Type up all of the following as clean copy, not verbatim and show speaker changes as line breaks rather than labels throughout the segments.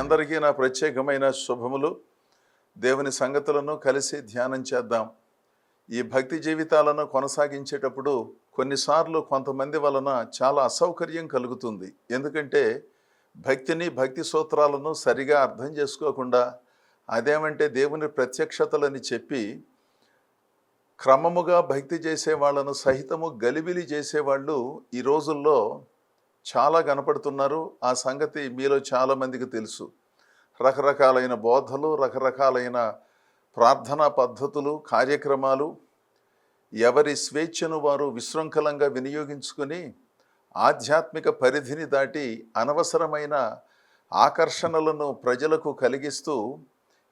అందరికీ నా ప్రత్యేకమైన శుభములు. దేవుని సంగతులను కలిసి ధ్యానం చేద్దాం. ఈ భక్తి జీవితాలను కొనసాగించేటప్పుడు కొన్నిసార్లు కొంతమంది వలన చాలా అసౌకర్యం కలుగుతుంది. ఎందుకంటే భక్తి సూత్రాలను సరిగా అర్థం చేసుకోకుండా అదేమంటే దేవుని ప్రత్యక్షతలని చెప్పి క్రమముగా భక్తి చేసే వాళ్ళను సహితము గలిబిలి చేసేవాళ్ళు ఈ రోజుల్లో చాలా కనపడుతున్నారు. ఆ సంగతి మీలో చాలామందికి తెలుసు. రకరకాలైన బోధలు, రకరకాలైన ప్రార్థనా పద్ధతులు, కార్యక్రమాలు ఎవరి స్వేచ్ఛను వారు విశృంఖలంగా వినియోగించుకొని ఆధ్యాత్మిక పరిధిని దాటి అనవసరమైన ఆకర్షణలను ప్రజలకు కలిగిస్తూ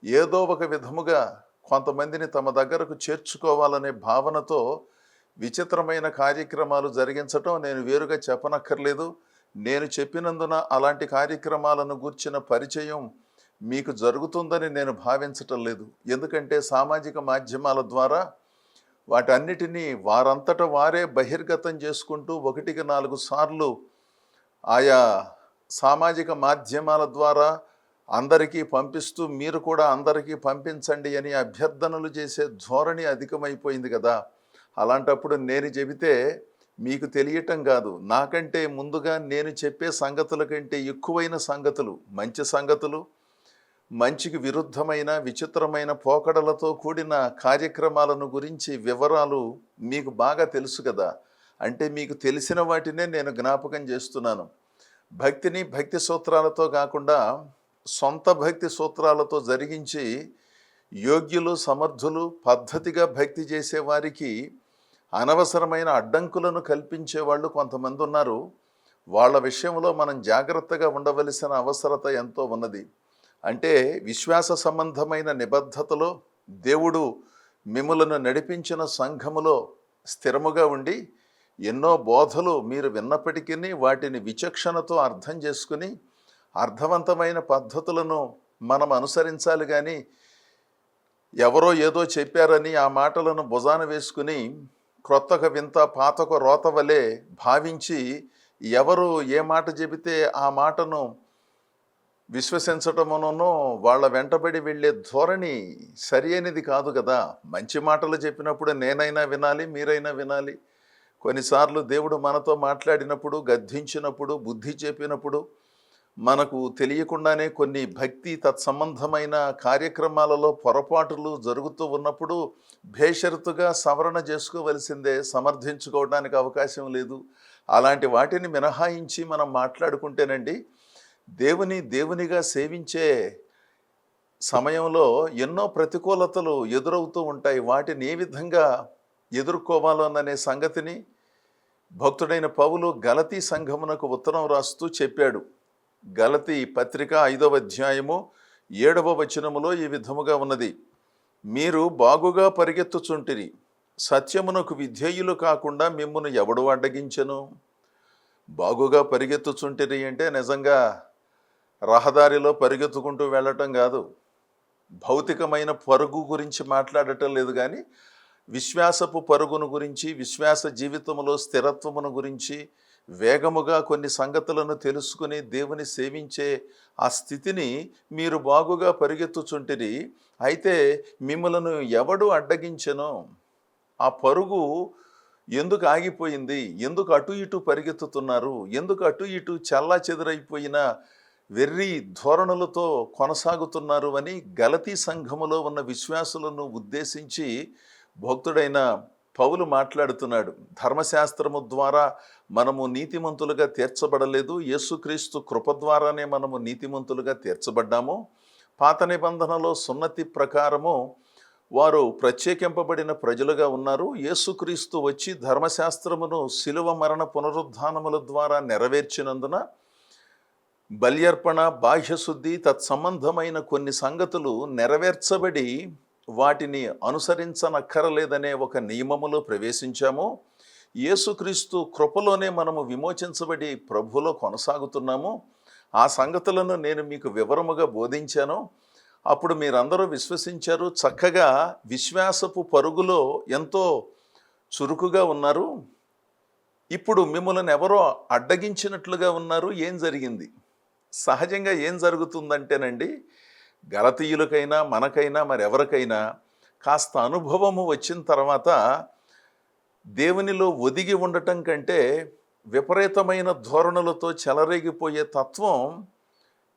ఏదో ఒక విధముగా కొంతమందిని తమ దగ్గరకు చేర్చుకోవాలనే భావనతో విచిత్రమైన కార్యక్రమాలు జరిగించటం నేను వేరుగా చెప్పనక్కర్లేదు. నేను చెప్పినందున అలాంటి కార్యక్రమాలను గూర్చిన పరిచయం మీకు జరుగుతుందని నేను భావించటం లేదు. ఎందుకంటే సామాజిక మాధ్యమాల ద్వారా వాటన్నిటినీ వారంతట వారే బహిర్గతం చేసుకుంటూ 1-4 సార్లు ఆయా సామాజిక మాధ్యమాల ద్వారా అందరికీ పంపిస్తూ మీరు కూడా అందరికీ పంపించండి అని అభ్యర్థనలు చేసే ధోరణి అధికమైపోయింది కదా. అలాంటప్పుడు నేను చెబితే మీకు తెలియటం కాదు, నాకంటే ముందుగా నేను చెప్పే సంగతుల కంటే ఎక్కువైన సంగతులు, మంచి సంగతులు, మంచికి విరుద్ధమైన విచిత్రమైన పోకడలతో కూడిన కార్యక్రమాలను గురించి వివరాలు మీకు బాగా తెలుసు కదా. అంటే మీకు తెలిసిన వాటినే నేను జ్ఞాపకం చేస్తున్నాను. భక్తి సూత్రాలతో కాకుండా సొంత భక్తి సూత్రాలతో జరిగించి యోగ్యులు, సమర్థులు, పద్ధతిగా భక్తి చేసే వారికి అనవసరమైన అడ్డంకులను కల్పించే వాళ్ళు కొంతమంది ఉన్నారు. వాళ్ళ విషయంలో మనం జాగ్రత్తగా ఉండవలసిన అవసరత ఎంతో ఉన్నది. అంటే విశ్వాస సంబంధమైన నిబద్ధతలో దేవుడు మిమ్ములను నడిపించిన సంఘములో స్థిరముగా ఉండి ఎన్నో బోధలు మీరు విన్నప్పటికీ వాటిని విచక్షణతో అర్థం చేసుకుని అర్థవంతమైన పద్ధతులను మనం అనుసరించాలి. కానీ ఎవరో ఏదో చెప్పారని ఆ మాటలను భుజాన వేసుకుని క్రొత్తక వింత పాతక రోత వలె భావించి ఎవరు ఏ మాట చెబితే ఆ మాటను విశ్వసించటమునో వాళ్ళ వెంటబడి వెళ్ళే ధోరణి సరి అయినది కాదు కదా. మంచి మాటలు చెప్పినప్పుడు నేనైనా వినాలి, మీరైనా వినాలి. కొన్నిసార్లు దేవుడు మనతో మాట్లాడినప్పుడు, గద్దించినప్పుడు, బుద్ధి చెప్పినప్పుడు మనకు తెలియకుండానే కొన్ని భక్తి తత్సంబంధమైన కార్యక్రమాలలో పొరపాటులు జరుగుతూ ఉన్నప్పుడు బేషరతుగా సవరణ చేసుకోవలసిందే, సమర్థించుకోవడానికి అవకాశం లేదు. అలాంటి వాటిని మినహాయించి మనం మాట్లాడుకుంటేనండి దేవునిగా సేవించే సమయంలో ఎన్నో ప్రతికూలతలు ఎదురవుతూ ఉంటాయి. వాటిని ఏ విధంగా ఎదుర్కోవాలోననే సంగతిని భక్తుడైన పౌలు గలతీ సంఘమునకు ఉత్తరం రాస్తూ చెప్పాడు. గలతీ పత్రిక 5వ అధ్యాయము 7వ వచనములో ఈ విధముగా ఉన్నది. మీరు బాగుగా పరిగెత్తుచుంటిరి, సత్యమునకు విధేయులు కాకుండా మిమ్మును ఎవడు అడ్డగించెను? బాగుగా పరిగెత్తుచుంటిరి అంటే నిజంగా రహదారిలో పరిగెత్తుకుంటూ వెళ్ళటం కాదు. భౌతికమైన పరుగు గురించి మాట్లాడటం లేదు, కానీ విశ్వాసపు పరుగును గురించి, విశ్వాస జీవితంలో స్థిరత్వమును గురించి వేగముగా కొన్ని సంగతులను తెలుసుకుని దేవుని సేవించే ఆ స్థితిని మీరు బాగుగా పరిగెత్తుచుంటిరి. అయితే మిమ్మలను ఎవడు అడ్డగించెనో? ఆ పరుగు ఎందుకు ఆగిపోయింది? ఎందుకు అటు ఇటు పరిగెత్తుతున్నారు? ఎందుకు అటు ఇటు చల్లా చెదురైపోయిన వెర్రి ధోరణులతో కొనసాగుతున్నారు అని గలతీ సంఘములో ఉన్న విశ్వాసులను ఉద్దేశించి భక్తుడైన పౌలు మాట్లాడుతున్నాడు. ధర్మశాస్త్రము ద్వారా మనము నీతిమంతులుగా తీర్చబడలేదు, యేసుక్రీస్తు కృప ద్వారానే మనము నీతిమంతులుగా తీర్చబడ్డాము. పాత నిబంధనలో సున్నతి ప్రకారము వారు ప్రత్యేకింపబడిన ప్రజలుగా ఉన్నారు. యేసుక్రీస్తు వచ్చి ధర్మశాస్త్రమును శిలువ మరణ పునరుద్ధానముల ద్వారా నెరవేర్చినందున బల్యర్పణ, బాహ్యశుద్ధి తత్సంబంధమైన కొన్ని సంగతులు నెరవేర్చబడి వాటిని అనుసరించనక్కరలేదనే ఒక నియమములో ప్రవేశించాము. యేసుక్రీస్తు కృపలోనే మనము విమోచించబడి ప్రభువులో కొనసాగుతున్నాము. ఆ సంగతులను నేను మీకు వివరముగా బోధించాను. అప్పుడు మీరందరూ విశ్వసించారు, చక్కగా విశ్వాసపు పరుగులో ఎంతో చురుకుగా ఉన్నారు. ఇప్పుడు మిమ్మల్ని ఎవరో అడ్డగించినట్లుగా ఉన్నారు. ఏం జరిగింది? సహజంగా ఏం జరుగుతుందంటేనండి, గలతీయులకైనా మనకైనా మరెవరికైనా కాస్త అనుభవము వచ్చిన తర్వాత దేవునిలో ఒదిగి ఉండటం కంటే విపరీతమైన ధోరణులతో చెలరేగిపోయే తత్వం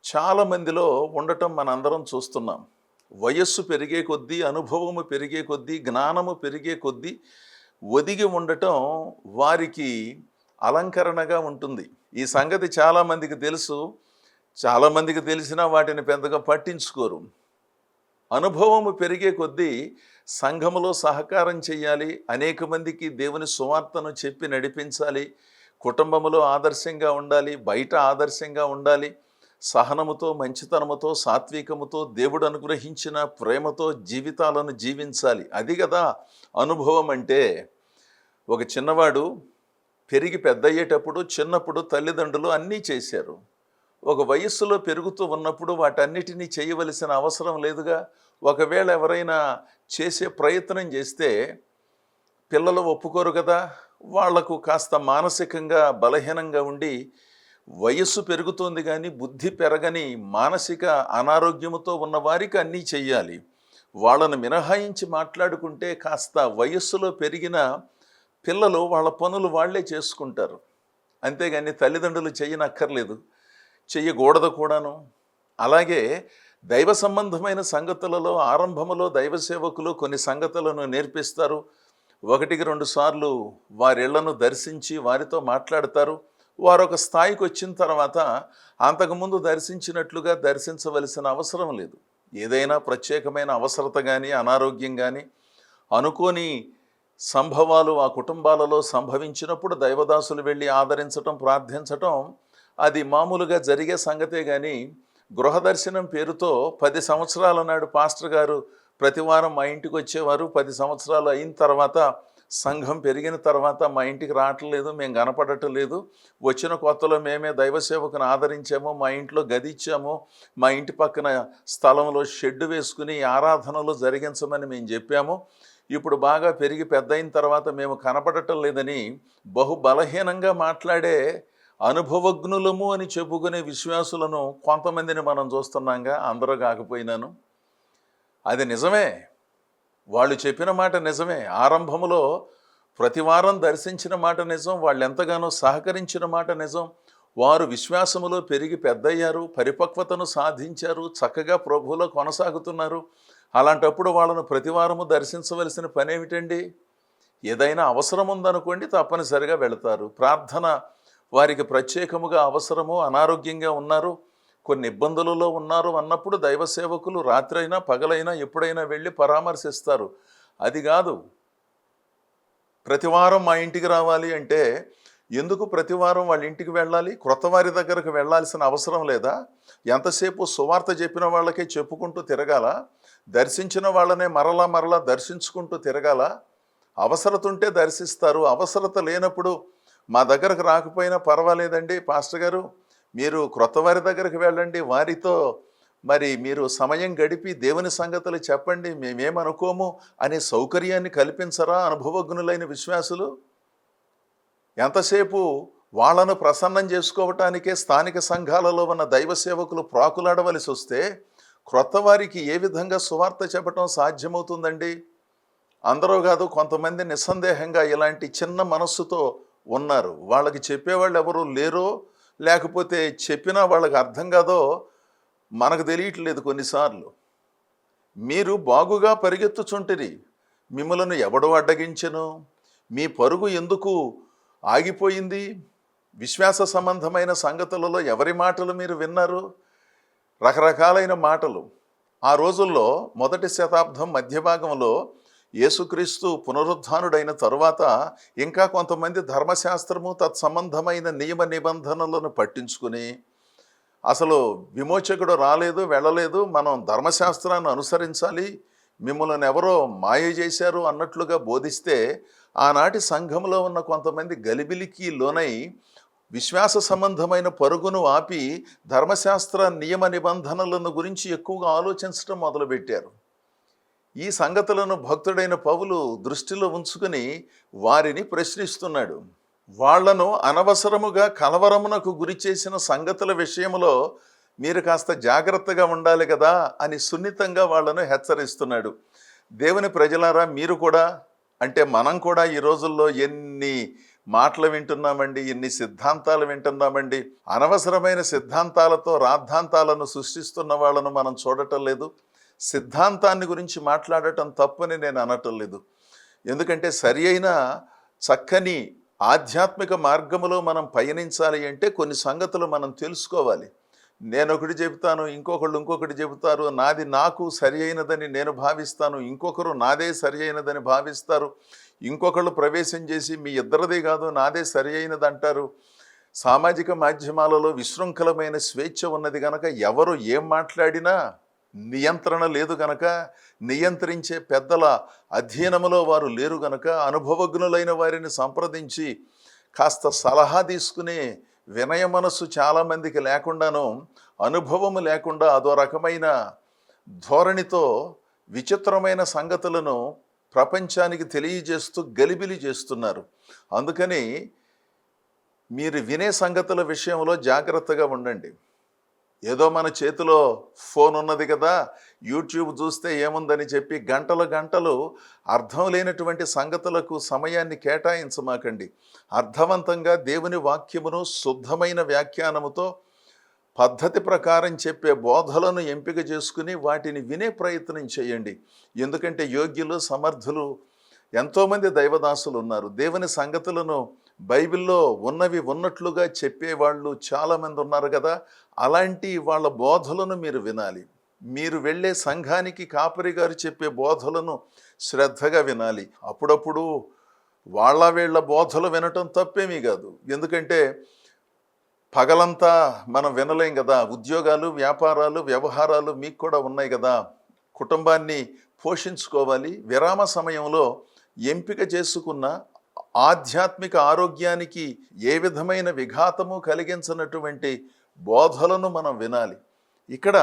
చాలామందిలో ఉండటం మనందరం చూస్తున్నాం. వయస్సు పెరిగే కొద్దీ, అనుభవము పెరిగే కొద్దీ, జ్ఞానము పెరిగే కొద్దీ ఒదిగి ఉండటం వారికి అలంకరణగా ఉంటుంది. ఈ సంగతి చాలామందికి తెలుసు. చాలామందికి తెలిసినా వాటిని పెద్దగా పట్టించుకోరు. అనుభవము పెరిగే కొద్దీ సంఘములో సహకారం చేయాలి, అనేక మందికి దేవుని సువార్తను చెప్పి నడిపించాలి, కుటుంబములో ఆదర్శంగా ఉండాలి, బయట ఆదర్శంగా ఉండాలి, సహనముతో, మంచితనముతో, సాత్వికముతో, దేవుడు అనుగ్రహించిన ప్రేమతో జీవితాలను జీవించాలి. అది కదా అనుభవం అంటే. ఒక చిన్నవాడు పెరిగి పెద్దయ్యేటప్పుడు చిన్నప్పుడు తల్లిదండ్రులు అన్నీ చేశారు. ఒక వయస్సులో పెరుగుతూ ఉన్నప్పుడు వాటన్నిటినీ చేయవలసిన అవసరం లేదుగా. ఒకవేళ ఎవరైనా చేసే ప్రయత్నం చేస్తే పిల్లలు ఒప్పుకోరు కదా. వాళ్లకు కాస్త మానసికంగా బలహీనంగా ఉండి వయస్సు పెరుగుతోంది కానీ బుద్ధి పెరగని మానసిక అనారోగ్యముతో ఉన్న వారికి అన్నీ చెయ్యాలి. వాళ్ళను మినహాయించి మాట్లాడుకుంటే కాస్త వయస్సులో పెరిగిన పిల్లలు వాళ్ళ పనులు వాళ్లే చేసుకుంటారు. అంతేగాని తల్లిదండ్రులు చెయ్యనక్కర్లేదు, చెయ్యకూడదు కూడాను. అలాగే దైవ సంబంధమైన సంగతులలో ఆరంభములో దైవ సేవకులు కొన్ని సంగతులను నేర్పిస్తారు. 1-2 సార్లు వారిళ్లను దర్శించి వారితో మాట్లాడతారు. వారు ఒక స్థాయికి వచ్చిన తర్వాత అంతకుముందు దర్శించినట్లుగా దర్శించవలసిన అవసరం లేదు. ఏదైనా ప్రత్యేకమైన అవసరత కానీ, అనారోగ్యం కానీ, అనుకోని సంభవాలు ఆ కుటుంబాలలో సంభవించినప్పుడు దైవదాసులు వెళ్ళి ఆదరించటం, ప్రార్థించటం అది మామూలుగా జరిగే సంగతే. కానీ గృహదర్శనం పేరుతో 10 సంవత్సరాల నాడు పాస్టర్ గారు ప్రతివారం మా ఇంటికి వచ్చేవారు. 10 సంవత్సరాలు అయిన తర్వాత, సంఘం పెరిగిన తర్వాత మా ఇంటికి రావట్లేదు, మేము కనపడటం లేదు. వచ్చిన కొత్తలో మేమే దైవ సేవకుని ఆదరించాము, మా ఇంట్లో గది ఇచ్చాము, మా ఇంటి పక్కన స్థలంలో షెడ్డు వేసుకుని ఆరాధనలు జరిగించమని మేము చెప్పాము. ఇప్పుడు బాగా పెరిగి పెద్ద అయిన తర్వాత మేము కనపడటం లేదని బలహీనంగా మాట్లాడే అనుభవజ్ఞులము అని చెప్పుకునే విశ్వాసులను కొంతమందిని మనం చూస్తున్నాంగా. అందరూ కాకపోయినాను. అది నిజమే, వాళ్ళు చెప్పిన మాట నిజమే. ఆరంభములో ప్రతివారం దర్శించిన మాట నిజం, వాళ్ళు ఎంతగానో సహకరించిన మాట నిజం. వారు విశ్వాసములో పెరిగి పెద్దయ్యారు, పరిపక్వతను సాధించారు, చక్కగా ప్రభువులో కొనసాగుతున్నారు. అలాంటప్పుడు వాళ్ళను ప్రతివారము దర్శించవలసిన పని ఏమిటండి? ఏదైనా అవసరం ఉందనుకోండి, తప్పనిసరిగా వెళతారు. ప్రార్థన వారికి ప్రత్యేకముగా అవసరము, అనారోగ్యంగా ఉన్నారు, కొన్ని ఇబ్బందులలో ఉన్నారు అన్నప్పుడు దైవ సేవకులు రాత్రైనా పగలైనా ఎప్పుడైనా వెళ్ళి పరామర్శిస్తారు. అది కాదు ప్రతివారం మా ఇంటికి రావాలి అంటే ఎందుకు ప్రతివారం వాళ్ళ ఇంటికి వెళ్ళాలి? క్రొత్త వారి దగ్గరకు వెళ్ళాల్సిన అవసరం లేదా? ఎంతసేపు సువార్త చెప్పిన వాళ్ళకే చెప్పుకుంటూ తిరగాల? దర్శించిన వాళ్ళనే మరలా దర్శించుకుంటూ తిరగాల? అవసరత ఉంటే దర్శిస్తారు, అవసరత లేనప్పుడు మా దగ్గరకు రాకపోయినా పర్వాలేదండి పాస్టర్ గారు, మీరు క్రొత్త వారి దగ్గరకు వెళ్ళండి, వారితో మరి మీరు సమయం గడిపి దేవుని సంగతులు చెప్పండి, మేమేమనుకోము అనే సౌకర్యాన్ని కల్పించరా అనుభవజ్ఞులైన విశ్వాసులు? ఎంతసేపు వాళ్ళను ప్రసన్నం చేసుకోవటానికే స్థానిక సంఘాలలో ఉన్న దైవ సేవకులు ప్రాకులాడవలసి వస్తే క్రొత్త వారికి ఏ విధంగా సువార్త చెప్పటం సాధ్యమవుతుందండి? అందరూ కాదు, కొంతమంది నిస్సందేహంగా ఇలాంటి చిన్న మనస్సుతో ఉన్నారు. వాళ్ళకి చెప్పేవాళ్ళు ఎవరు లేరో, లేకపోతే చెప్పినా వాళ్ళకి అర్థం కాదో మనకు తెలియట్లేదు. కొన్నిసార్లు మీరు బాగుగా పరిగెత్తుచుంటిరి, మిమ్మలను ఎవడు అడ్డగించెను? మీ పరుగు ఎందుకు ఆగిపోయింది? విశ్వాస సంబంధమైన సంగతులలో ఎవరి మాటలు మీరు విన్నారు? రకరకాలైన మాటలు. ఆ రోజుల్లో 1వ శతాబ్దం మధ్యభాగంలో యేసుక్రీస్తు పునరుద్ధానుడైన తరువాత ఇంకా కొంతమంది ధర్మశాస్త్రము తత్సంబంధమైన నియమ నిబంధనలను పట్టించుకుని అసలు విమోచకుడు రాలేదు, వెళ్ళలేదు, మనం ధర్మశాస్త్రాన్ని అనుసరించాలి, మిమ్మల్ని ఎవరో మాయ చేశారు అన్నట్లుగా బోధిస్తే ఆనాటి సంఘంలో ఉన్న కొంతమంది గలిబిలికి లోనై విశ్వాస సంబంధమైన పరుగును ఆపి ధర్మశాస్త్ర నియమ నిబంధనలను గురించి ఎక్కువగా ఆలోచించడం మొదలుపెట్టారు. ఈ సంగతులను భక్తుడైన పౌలు దృష్టిలో ఉంచుకుని వారిని ప్రశ్నిస్తున్నాడు. వాళ్లను అనవసరముగా కలవరమునకు గురి చేసిన సంగతుల విషయంలో మీరు కాస్త జాగ్రత్తగా ఉండాలి కదా అని సున్నితంగా వాళ్ళను హెచ్చరిస్తున్నాడు. దేవుని ప్రజలారా, మీరు కూడా, అంటే మనం కూడా ఈ రోజుల్లో ఎన్ని మాటలు వింటున్నామండి, ఎన్ని సిద్ధాంతాలు వింటున్నామండి. అనవసరమైన సిద్ధాంతాలతో రాద్ధాంతాలను సృష్టిస్తున్న వాళ్ళను మనం చూడటం లేదు. సిద్ధాంతాన్ని గురించి మాట్లాడటం తప్పని నేను అనటం లేదు. ఎందుకంటే సరి అయిన చక్కని ఆధ్యాత్మిక మార్గములో మనం పయనించాలి అంటే కొన్ని సంగతులు మనం తెలుసుకోవాలి. నేను ఒకటి చెబుతాను, ఇంకొకటి చెబుతారు. నాది నాకు సరి అయినదని నేను భావిస్తాను, ఇంకొకరు నాదే సరి అయినదని భావిస్తారు. ఇంకొకళ్ళు ప్రవేశం చేసి మీ ఇద్దరిదే కాదు నాదే సరి అయినది అంటారు. సామాజిక మాధ్యమాలలో విశృంఖలమైన స్వేచ్ఛ ఉన్నది కనుక ఎవరు ఏం మాట్లాడినా నియంత్రణ లేదు గనక, నియంత్రించే పెద్దల అధ్యయనములో వారు లేరు గనక, అనుభవజ్ఞులైన వారిని సంప్రదించి కాస్త సలహా తీసుకునే వినయ మనస్సు చాలామందికి లేకుండాను, అనుభవము లేకుండా అదో రకమైన ధోరణితో విచిత్రమైన సంగతులను ప్రపంచానికి తెలియజేస్తూ గలిబిలి చేస్తున్నారు. అందుకని మీరు వినే సంగతుల విషయంలో జాగ్రత్తగా ఉండండి. ఏదో మన చేతిలో ఫోన్ ఉన్నది కదా, యూట్యూబ్ చూస్తే ఏముందని చెప్పి గంటలు గంటలు అర్థం లేనటువంటి సంగతులకు సమయాన్ని కేటాయించమాకండి. అర్థవంతంగా దేవుని వాక్యమును శుద్ధమైన వ్యాఖ్యానముతో పద్ధతి ప్రకారం చెప్పే బోధలను ఎంపిక చేసుకుని వాటిని వినే ప్రయత్నం చేయండి. ఎందుకంటే యోగ్యులు, సమర్థులు ఎంతోమంది దైవదాసులు ఉన్నారు. దేవుని సంగతులను బైబిల్లో ఉన్నవి ఉన్నట్లుగా చెప్పేవాళ్ళు చాలామంది ఉన్నారు కదా. అలాంటి వాళ్ళ బోధలను మీరు వినాలి. మీరు వెళ్ళే సంఘానికి కాపరి గారు చెప్పే బోధలను శ్రద్ధగా వినాలి. అప్పుడప్పుడు వీళ్ళ బోధలు వినటం తప్పేమీ కాదు. ఎందుకంటే పగలంతా మనం వినలేం కదా. ఉద్యోగాలు, వ్యాపారాలు, వ్యవహారాలు మీకు కూడా ఉన్నాయి కదా. కుటుంబాన్ని పోషించుకోవాలి. విరామ సమయంలో ఎంపిక చేసుకున్న ఆధ్యాత్మిక ఆరోగ్యానికి ఏ విధమైన విఘాతము కలిగించినటువంటి బోధలను మనం వినాలి. ఇక్కడ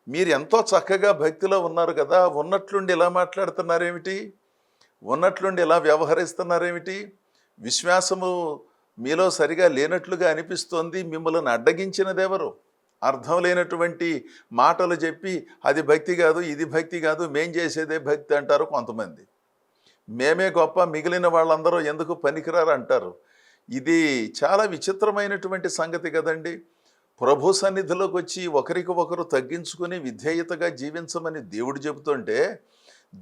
మీరు ఎంతో చక్కగా భక్తిలో ఉన్నారు కదా, ఉన్నట్లుండి ఇలా మాట్లాడుతున్నారేమిటి, ఉన్నట్లుండి ఇలా వ్యవహరిస్తున్నారేమిటి, విశ్వాసము మీలో సరిగా లేనట్లుగా అనిపిస్తోంది, మిమ్మల్ని అడ్డగించినదెవరు? అర్థం లేనటువంటి మాటలు చెప్పి అది భక్తి కాదు, ఇది భక్తి కాదు, మేం చేసేదే భక్తి అంటారు కొంతమంది. మేమే గొప్ప, మిగిలిన వాళ్ళందరూ ఎందుకు పనికిరారు అంటారు. ఇది చాలా విచిత్రమైనటువంటి సంగతి కదండి. ప్రభు సన్నిధిలోకి వచ్చి ఒకరికి ఒకరు తగ్గించుకుని విధేయతగా జీవించమని దేవుడు చెబుతుంటే,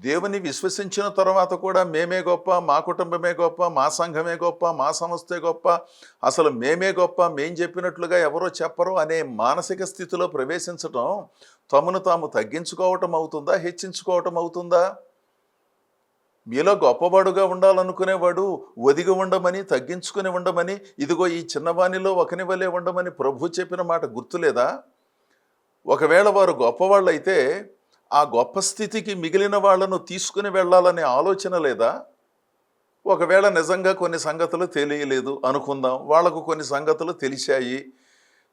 దేవుని విశ్వసించిన తర్వాత కూడా మేమే గొప్ప, మా కుటుంబమే గొప్ప, మా సంఘమే గొప్ప, మా సంస్థే గొప్ప, అసలు మేమే గొప్ప, మేం చెప్పినట్లుగా ఎవరో చెప్పరు అనే మానసిక స్థితిలో ప్రవేశించటం తమను తాము తగ్గించుకోవటం అవుతుందా, హెచ్చించుకోవటం అవుతుందా? మీలో గొప్పవాడుగా ఉండాలనుకునేవాడు ఒదిగి ఉండమని, తగ్గించుకుని ఉండమని, ఇదిగో ఈ చిన్నవాణిలో ఒకని వలె ఉండమని ప్రభు చెప్పిన మాట గుర్తులేదా? ఒకవేళ వారు గొప్పవాళ్ళైతే ఆ గొప్ప స్థితికి మిగిలిన వాళ్లను తీసుకుని వెళ్ళాలనే ఆలోచన లేదా? ఒకవేళ నిజంగా కొన్ని సంగతులు తెలియలేదు అనుకుందాం, వాళ్లకు కొన్ని సంగతులు తెలిసాయి,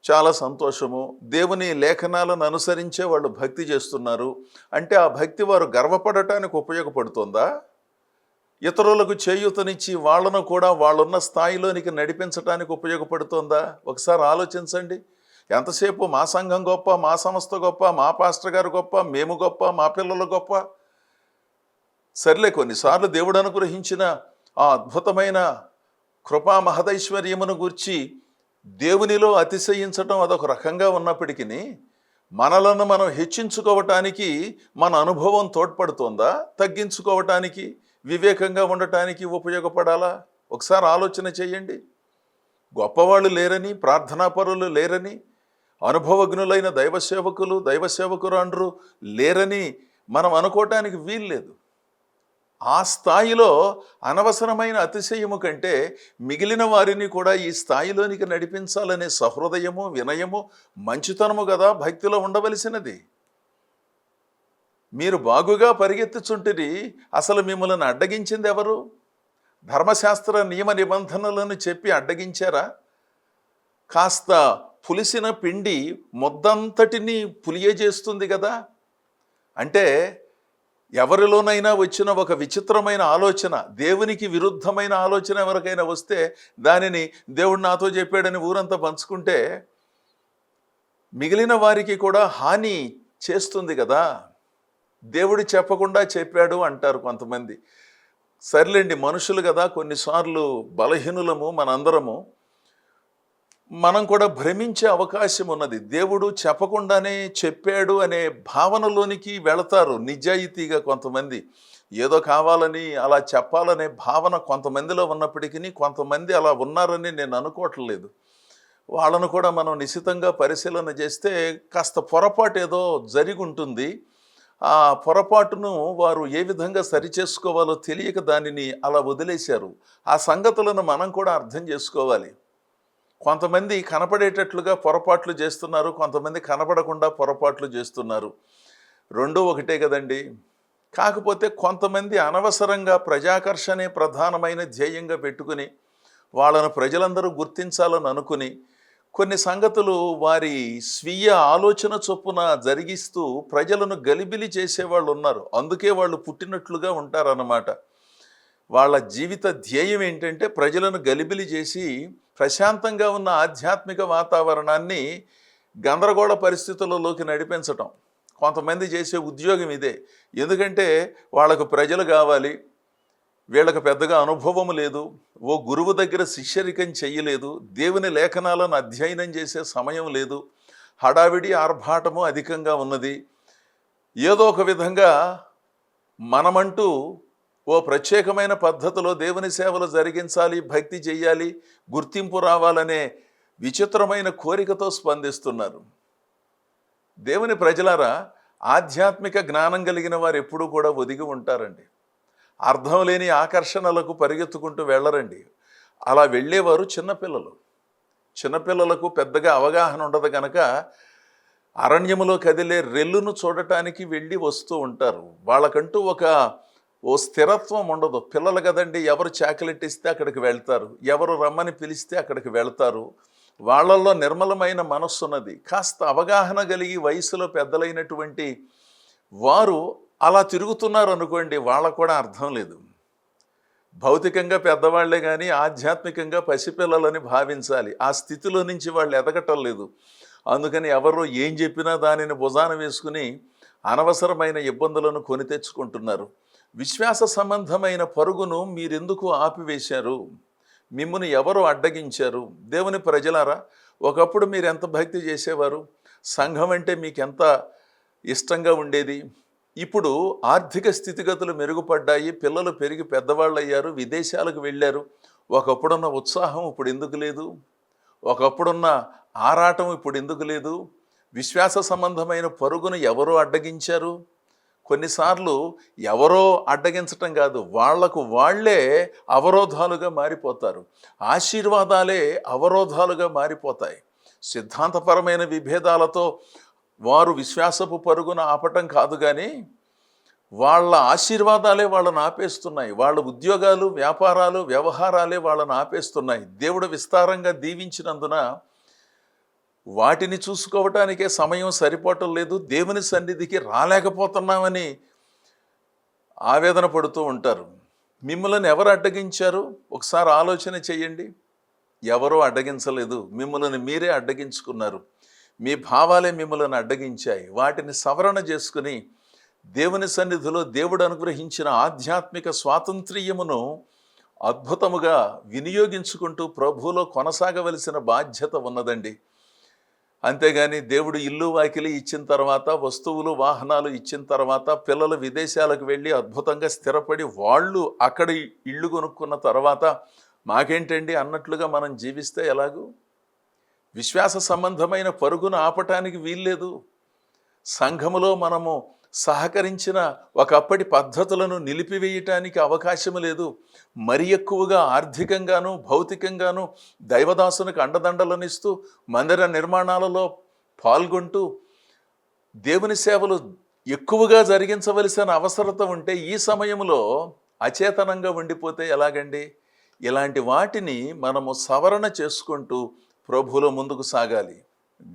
చాలా సంతోషము. దేవుని లేఖనాలను అనుసరించే వాళ్ళు భక్తి చేస్తున్నారు అంటే ఆ భక్తి వారు గర్వపడటానికి ఉపయోగపడుతుందా? ఇతరులకు చేయూతనిచ్చి వాళ్ళను కూడా వాళ్ళున్న స్థాయిలోనికి నడిపించడానికి ఉపయోగపడుతుందా? ఒకసారి ఆలోచించండి. ఎంతసేపు మా సంఘం గొప్ప, మా సంస్థ గొప్ప, మా పాస్టర్ గారు గొప్ప, మేము గొప్ప, మా పిల్లలు గొప్ప. సర్లే, కొన్నిసార్లు దేవుడు అనుగ్రహించిన ఆ అద్భుతమైన కృపా మహదైశ్వర్యమును గూర్చి దేవునిలో అతిశయించటం అదొక రకంగా ఉన్నప్పటికీ మనలను మనం హెచ్చించుకోవటానికి మన అనుభవం తోడ్పడుతుందా? తగ్గించుకోవటానికి, వివేకంగా ఉండటానికి ఉపయోగపడాలా? ఒకసారి ఆలోచన చేయండి. గొప్పవాళ్ళు లేరని, ప్రార్థనాపరులు లేరని, అనుభవజ్ఞులైన దైవసేవకురాండ్రు లేరని మనం అనుకోవటానికి వీల్లేదు. ఆ స్థాయిలో అనవసరమైన అతిశయము కంటే మిగిలిన వారిని కూడా ఈ స్థాయిలోనికి నడిపించాలనే సహృదయము, వినయము, మంచితనము కదా భక్తిలో ఉండవలసినది. మీరు బాగుగా పరిగెత్తుచుంటిరి, అసలు మిమ్మల్ని అడ్డగించింది ఎవరు? ధర్మశాస్త్ర నియమ నిబంధనలను చెప్పి అడ్డగించారా? కాస్త పులిసిన పిండి ముద్దంతటిని పులియజేస్తుంది కదా. అంటే ఎవరిలోనైనా వచ్చిన ఒక విచిత్రమైన ఆలోచన, దేవునికి విరుద్ధమైన ఆలోచన ఎవరికైనా వస్తే దానిని దేవుడు నాతో చెప్పాడని ఊరంతా పంచుకుంటే మిగిలిన వారికి కూడా హాని చేస్తుంది కదా. దేవుడు చెప్పకుండా చెప్పాడు అంటారు కొంతమంది. సర్లేండి, మనుషులు కదా, కొన్నిసార్లు బలహీనులము మనందరము. మనం కూడా భ్రమించే అవకాశం ఉన్నది. దేవుడు చెప్పకుండానే చెప్పాడు అనే భావనలోనికి వెళతారు నిజాయితీగా కొంతమంది. ఏదో కావాలని అలా చెప్పాలనే భావన కొంతమందిలో ఉన్నప్పటికీ కొంతమంది అలా ఉన్నారని నేను అనుకోవట్లేదు. వాళ్ళను కూడా మనం నిశితంగా పరిశీలన చేస్తే కాస్త పొరపాటు ఏదో జరిగి ఉంటుంది. ఆ పొరపాటును వారు ఏ విధంగా సరిచేసుకోవాలో తెలియక దానిని అలా వదిలేశారు. ఆ సంగతులను మనం కూడా అర్థం చేసుకోవాలి. కొంతమంది కనపడేటట్లుగా పొరపాట్లు చేస్తున్నారు, కొంతమంది కనపడకుండా పొరపాట్లు చేస్తున్నారు. రెండూ ఒకటే కదండి. కాకపోతే కొంతమంది అనవసరంగా ప్రజాకర్షణే ప్రధానమైన ధ్యేయంగా పెట్టుకుని వాళ్ళను ప్రజలందరూ గుర్తించాలని అనుకుని కొన్ని సంగతులు వారి స్వీయ ఆలోచన చొప్పున జరిగిస్తూ ప్రజలను గలిబిలి చేసేవాళ్ళు ఉన్నారు. అందుకే వాళ్ళు పుట్టినట్లుగా ఉంటారన్నమాట. వాళ్ళ జీవిత ధ్యేయం ఏంటంటే ప్రజలను గలిబిలి చేసి ప్రశాంతంగా ఉన్న ఆధ్యాత్మిక వాతావరణాన్ని గందరగోళ పరిస్థితులలోకి నడిపించటం. కొంతమంది చేసే ఉద్యోగం ఇదే. ఎందుకంటే వాళ్ళకు ప్రజలు కావాలి, వీళ్ళకు పెద్దగా అనుభవం లేదు, ఓ గురువు దగ్గర శిష్యరికం చెయ్యలేదు, దేవుని లేఖనాలను అధ్యయనం చేసే సమయం లేదు, హడావిడి ఆర్భాటము అధికంగా ఉన్నది. ఏదో ఒక విధంగా మనమంటూ ఓ ప్రత్యేకమైన పద్ధతిలో దేవుని సేవలు జరిగించాలి, భక్తి చెయ్యాలి, గుర్తింపు రావాలనే విచిత్రమైన కోరికతో స్పందిస్తున్నారు. దేవుని ప్రజలారా, ఆధ్యాత్మిక జ్ఞానం కలిగిన వారు ఎప్పుడూ కూడా ఒదిగి ఉంటారండి. అర్థం లేని ఆకర్షణలకు పరిగెత్తుకుంటూ వెళ్ళరండి. అలా వెళ్ళేవారు చిన్నపిల్లలు. చిన్నపిల్లలకు పెద్దగా అవగాహన ఉండదు కనుక అరణ్యములో కదిలే రెల్లును చూడటానికి వెళ్ళి వస్తూ ఉంటారు. వాళ్ళకంటూ ఓ స్థిరత్వం ఉండదు. పిల్లలు కదండి, ఎవరు చాక్లెట్ ఇస్తే అక్కడికి వెళ్తారు, ఎవరు రమ్మని పిలిస్తే అక్కడికి వెళ్తారు. వాళ్ళల్లో నిర్మలమైన మనస్సు ఉన్నది. కాస్త అవగాహన కలిగి వయసులో పెద్దలైనటువంటి వారు అలా తిరుగుతున్నారు అనుకోండి, వాళ్ళకు కూడా అర్థం లేదు. భౌతికంగా పెద్దవాళ్లే కానీ ఆధ్యాత్మికంగా పసిపిల్లలని భావించాలి. ఆ స్థితిలో నుంచి వాళ్ళు ఎదగటం లేదు. అందుకని ఎవరో ఏం చెప్పినా దానిని భుజాన వేసుకుని అనవసరమైన ఇబ్బందులను కొని తెచ్చుకుంటున్నారు. విశ్వాస సంబంధమైన పరుగును మీరెందుకు ఆపివేశారు? మిమ్మును ఎవరు అడ్డగించారు? దేవుని ప్రజలారా, ఒకప్పుడు మీరు ఎంత భక్తి చేసేవారు, సంఘం అంటే మీకు ఎంత ఇష్టంగా ఉండేది. ఇప్పుడు ఆర్థిక స్థితిగతులు మెరుగుపడ్డాయి, పిల్లలు పెరిగి పెద్దవాళ్ళు అయ్యారు, విదేశాలకు వెళ్ళారు. ఒకప్పుడున్న ఉత్సాహం ఇప్పుడు ఎందుకు లేదు? ఒకప్పుడున్న ఆరాటం ఇప్పుడు ఎందుకు లేదు? విశ్వాస సంబంధమైన పరుగును ఎవరో అడ్డగించారు. కొన్నిసార్లు ఎవరో అడ్డగించటం కాదు, వాళ్లకు వాళ్లే అవరోధాలుగా మారిపోతారు. ఆశీర్వాదాలే అవరోధాలుగా మారిపోతాయి. సిద్ధాంతపరమైన విభేదాలతో వారు విశ్వాసపు పరుగును ఆపటం కాదు, కానీ వాళ్ళ ఆశీర్వాదాలే వాళ్ళని ఆపేస్తున్నాయి. వాళ్ళ ఉద్యోగాలు, వ్యాపారాలు, వ్యవహారాలే వాళ్ళని ఆపేస్తున్నాయి. దేవుడు విస్తారంగా దీవించినందున వాటిని చూసుకోవటానికే సమయం సరిపోవటం లేదు, దేవుని సన్నిధికి రాలేకపోతున్నామని ఆవేదన పడుతూ ఉంటారు. మిమ్మల్ని ఎవరు అడ్డగించారు? ఒకసారి ఆలోచన చేయండి. ఎవరో అడ్డగించలేదు, మిమ్మల్ని మీరే అడ్డగించుకున్నారు. మీ భావాలే మిమ్మల్ని అడ్డగించాయి. వాటిని సవరణ చేసుకుని దేవుని సన్నిధిలో దేవుడు అనుగ్రహించిన ఆధ్యాత్మిక స్వాతంత్ర్యమును అద్భుతముగా వినియోగించుకుంటూ ప్రభువులో కొనసాగవలసిన బాధ్యత ఉన్నదండి. అంతేగాని దేవుడు ఇల్లు వాకిలి ఇచ్చిన తర్వాత, వస్తువులు వాహనాలు ఇచ్చిన తర్వాత, పిల్లలు విదేశాలకు వెళ్ళి అద్భుతంగా స్థిరపడి వాళ్ళు అక్కడ ఇళ్ళు కొనుక్కున్న తర్వాత మాకేంటండి అన్నట్లుగా మనం జీవిస్తే ఎలాగూ? విశ్వాస సంబంధమైన పరుగును ఆపటానికి వీల్లేదు. సంఘములో మనము సహకరించిన ఒకప్పటి పద్ధతులను నిలిపివేయటానికి అవకాశం లేదు. మరి ఎక్కువగా ఆర్థికంగాను భౌతికంగాను దైవదాసునికి అండదండలనిస్తూ మందిర నిర్మాణాలలో పాల్గొంటూ దేవుని సేవలు ఎక్కువగా జరిగించవలసిన అవసరత ఉంటే ఈ సమయంలో అచేతనంగా ఉండిపోతే ఎలాగండి? ఇలాంటి వాటిని మనము సవరణ చేసుకుంటూ ప్రభువులో ముందుకు సాగాలి.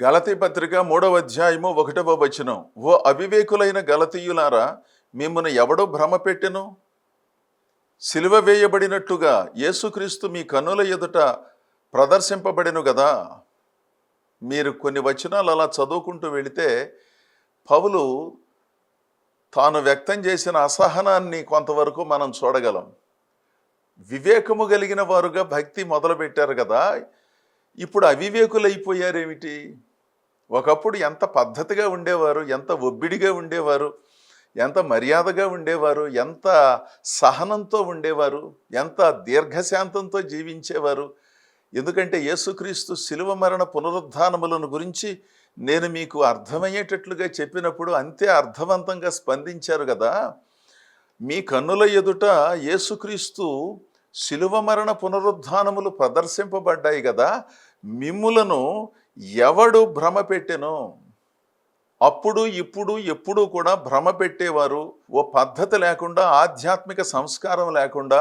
గలతీ పత్రిక 3వ అధ్యాయము 1వ వచనం. ఓ అవివేకులైన గలతీయులారా, మిమ్మును ఎవడో భ్రమ పెట్టెను? సిలువ వేయబడినట్లుగా యేసుక్రీస్తు మీ కన్నుల ఎదుట ప్రదర్శింపబడెను గదా. మీరు కొన్ని వచనాలు అలా చదువుకుంటూ వెళితే పౌలు తాను వ్యక్తం చేసిన అసహనాన్ని కొంతవరకు మనం చూడగలం. వివేకము కలిగిన వారుగా భక్తి మొదలుపెట్టారు కదా, ఇప్పుడు అవివేకులైపోయారేమిటి? ఒకప్పుడు ఎంత పద్ధతిగా ఉండేవారు, ఎంత ఒబ్బిడిగా ఉండేవారు, ఎంత మర్యాదగా ఉండేవారు, ఎంత సహనంతో ఉండేవారు, ఎంత దీర్ఘశాంతంతో జీవించేవారు. ఎందుకంటే యేసుక్రీస్తు శిలువ మరణ పునరుద్ధానములను గురించి నేను మీకు అర్థమయ్యేటట్లుగా చెప్పినప్పుడు అంతే అర్థవంతంగా స్పందించారు కదా. మీ కన్నుల ఎదుట యేసుక్రీస్తు శిలువ మరణ పునరుద్ధానములు ప్రదర్శింపబడ్డాయి కదా, మిమ్ములను ఎవడు భ్రమ పెట్టెను? అప్పుడు ఇప్పుడు ఎప్పుడు కూడా భ్రమ పెట్టేవారు, ఓ పద్ధతి లేకుండా, ఆధ్యాత్మిక సంస్కారం లేకుండా,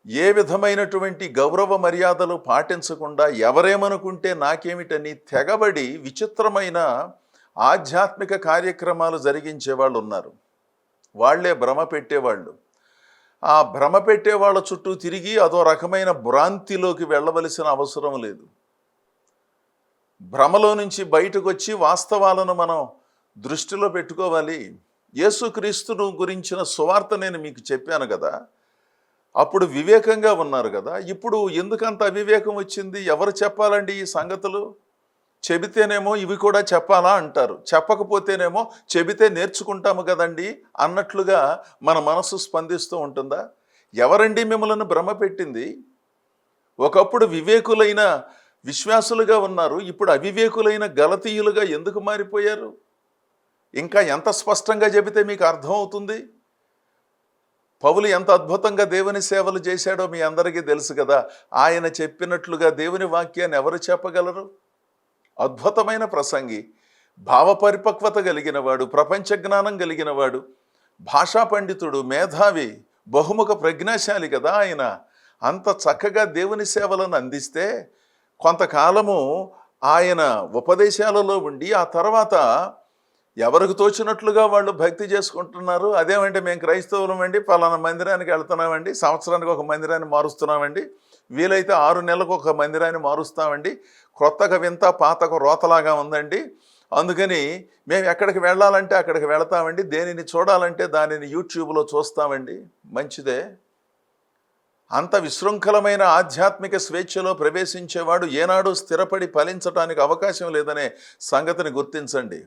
ఏ విధమైనటువంటి గౌరవ మర్యాదలు పాటించకుండా, ఎవరేమనుకుంటే నాకేమిటని తెగబడి విచిత్రమైన ఆధ్యాత్మిక కార్యక్రమాలు జరిగించే వాళ్ళు ఉన్నారు. వాళ్లే భ్రమ పెట్టేవాళ్ళు. ఆ భ్రమ పెట్టే వాళ్ళ చుట్టూ తిరిగి అదో రకమైన భ్రాంతిలోకి వెళ్ళవలసిన అవసరం లేదు. భ్రమలో నుంచి బయటకు వచ్చి వాస్తవాలను మనం దృష్టిలో పెట్టుకోవాలి. యేసుక్రీస్తును గురించిన సువార్త నేను మీకు చెప్పాను కదా, అప్పుడు వివేకంగా ఉన్నారు కదా, ఇప్పుడు ఎందుకంత అవివేకం వచ్చింది? ఎవరు చెప్పాలండి ఈ సంగతులు? చెబితేనేమో ఇవి కూడా చెప్పాలా అంటారు, చెప్పకపోతేనేమో చెబితే నేర్చుకుంటాము కదండి అన్నట్లుగా మన మనసు స్పందిస్తూ ఉంటుందా? ఎవరండి మిమ్మల్ని భ్రమ పెట్టింది? ఒకప్పుడు వివేకులైన విశ్వాసులుగా ఉన్నారు, ఇప్పుడు అవివేకులైన గలతీయులుగా ఎందుకు మారిపోయారు? ఇంకా ఎంత స్పష్టంగా చెబితే మీకు అర్థమవుతుంది? పౌలు ఎంత అద్భుతంగా దేవుని సేవలు చేశాడో మీ అందరికీ తెలుసు కదా. ఆయన చెప్పినట్లుగా దేవుని వాక్యాన్ని ఎవరు చెప్పగలరు? అద్భుతమైన ప్రసంగి, భావపరిపక్వత కలిగినవాడు, ప్రపంచ జ్ఞానం కలిగినవాడు, భాషా పండితుడు, మేధావి, బహుముఖ ప్రజ్ఞాశాలి కదా ఆయన. అంత చక్కగా దేవుని సేవలను అందిస్తే కొంతకాలము ఆయన ఉపదేశాలలో ఉండి ఆ తర్వాత ఎవరికి తోచినట్లుగా వాళ్ళు భక్తి చేసుకుంటున్నారు. అదేమంటే మేము క్రైస్తవులం అండి, పలానా మందిరానికి వెళ్తున్నామండి, సంవత్సరానికి ఒక మందిరాన్ని మారుస్తున్నామండి, వీలైతే 6 నెలలకు ఒక మందిరాన్ని మారుస్తామండి, క్రొత్తగా వింత పాతకు రోతలాగా ఉందండి, అందుకని మేము ఎక్కడికి వెళ్ళాలంటే అక్కడికి వెళతామండి, దేనిని చూడాలంటే దానిని యూట్యూబ్లో చూస్తామండి. మంచిదే. అంత విశృంఖలమైన ఆధ్యాత్మిక స్వేచ్ఛలో ప్రవేశించేవాడు ఏనాడు స్థిరపడి ఫలించడానికి అవకాశం లేదనే సంగతిని గుర్తించండి.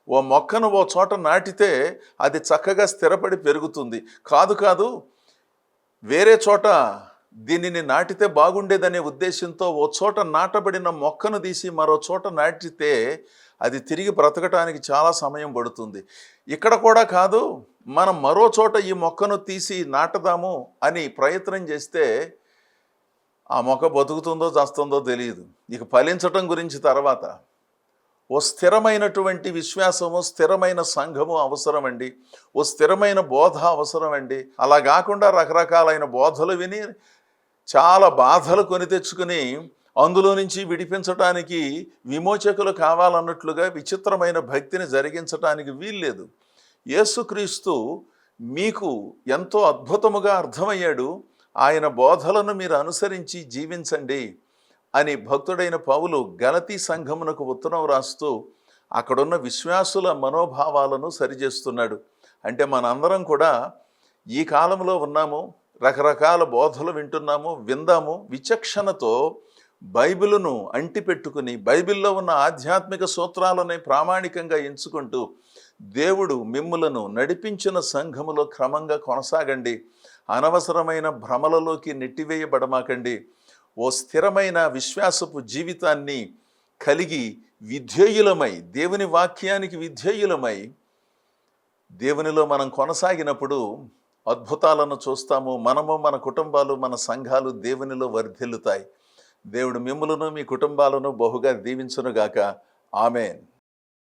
ఓ మొక్కను ఓ చోట నాటితే అది చక్కగా స్థిరపడి పెరుగుతుంది. కాదు వేరే చోట దీనిని నాటితే బాగుండేదనే ఉద్దేశంతో ఓ చోట నాటబడిన మొక్కను తీసి మరో చోట నాటితే అది తిరిగి బ్రతకటానికి చాలా సమయం పడుతుంది. ఇక్కడ కూడా కాదు, మనం మరో చోట ఈ మొక్కను తీసి నాటదాము అని ప్రయత్నం చేస్తే ఆ మొక్క బతుకుతుందో చస్తుందో తెలియదు. ఇక ఫలించటం గురించి తర్వాత. ఓ స్థిరమైనటువంటి విశ్వాసము, స్థిరమైన సంఘము అవసరమండి. ఓ స్థిరమైన బోధ అవసరమండి. అలా కాకుండా రకరకాలైన బోధలు విని చాలా బాధలు కొని తెచ్చుకుని అందులో నుంచి విడిపించడానికి విమోచకులు కావాలన్నట్లుగా విచిత్రమైన భక్తిని జరిగించడానికి వీల్లేదు. యేసుక్రీస్తు మీకు ఎంతో అద్భుతముగా అర్థమయ్యాడు, ఆయన బోధలను మీరు అనుసరించి జీవించండి అని భక్తుడైన పౌలు గలతీ సంఘమునకు ఉత్తరం రాస్తూ అక్కడున్న విశ్వాసుల మనోభావాలను సరిచేస్తున్నాడు. అంటే మనందరం కూడా ఈ కాలంలో ఉన్నాము, రకరకాల బోధలు వింటున్నాము, విందాము, విచక్షణతో బైబిలును అంటిపెట్టుకుని బైబిల్లో ఉన్న ఆధ్యాత్మిక సూత్రాలని ప్రామాణికంగా ఎంచుకుంటూ దేవుడు మిమ్ములను నడిపించిన సంఘములో క్రమంగా కొనసాగండి. అనవసరమైన భ్రమలలోకి నెట్టివేయబడమాకండి. ఓ స్థిరమైన విశ్వాసపు జీవితాన్ని కలిగి విధేయులమై, దేవుని వాక్యానికి విధేయులమై దేవునిలో మనం కొనసాగినప్పుడు అద్భుతాలను చూస్తాము. మనము, మన కుటుంబాలు, మన సంఘాలు దేవునిలో వర్ధిల్లుతాయి. దేవుడు మిమ్ములను మీ కుటుంబాలను బహుగా దీవించునుగాక. ఆమేన్.